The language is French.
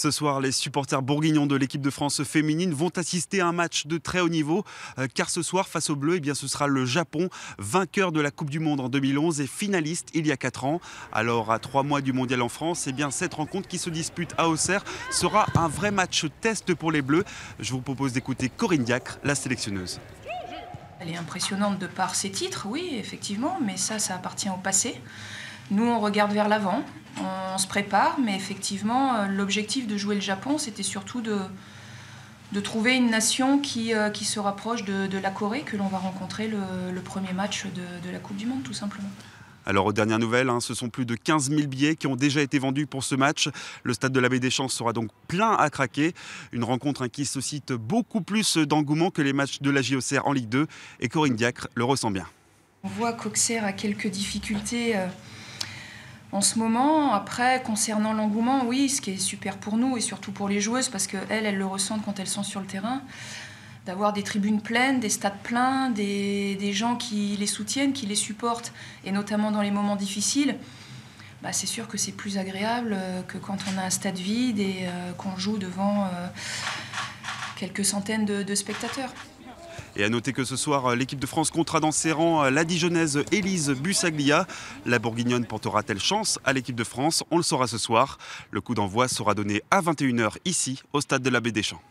Ce soir, les supporters bourguignons de l'équipe de France féminine vont assister à un match de très haut niveau, car ce soir, face aux Bleus, ce sera le Japon, vainqueur de la Coupe du Monde en 2011 et finaliste il y a 4 ans. Alors, à 3 mois du Mondial en France, cette rencontre qui se dispute à Auxerre sera un vrai match test pour les Bleus. Je vous propose d'écouter Corinne Diacre, la sélectionneuse. Elle est impressionnante de par ses titres, oui, effectivement, mais ça appartient au passé. Nous, on regarde vers l'avant, on se prépare, mais effectivement, l'objectif de jouer le Japon, c'était surtout de trouver une nation qui se rapproche de la Corée, que l'on va rencontrer le premier match de la Coupe du Monde, tout simplement. Alors, aux dernières nouvelles, ce sont plus de 15 000 billets qui ont déjà été vendus pour ce match. Le stade de l'Abbé Deschamps sera donc plein à craquer. Une rencontre qui suscite beaucoup plus d'engouement que les matchs de la JOCR en Ligue 2. Et Corinne Diacre le ressent bien. On voit qu'Auxerre a quelques difficultés en ce moment. Après, concernant l'engouement, oui, ce qui est super pour nous et surtout pour les joueuses, parce qu'elles le ressentent quand elles sont sur le terrain, d'avoir des tribunes pleines, des stades pleins, des gens qui les soutiennent, qui les supportent, et notamment dans les moments difficiles, c'est sûr que c'est plus agréable que quand on a un stade vide et qu'on joue devant quelques centaines de spectateurs. Et à noter que ce soir, l'équipe de France comptera dans ses rangs la Dijonnaise Élise Bussaglia. La Bourguignonne portera-t-elle chance à l'équipe de France? On le saura ce soir. Le coup d'envoi sera donné à 21 h ici, au stade de l'Abbé Deschamps.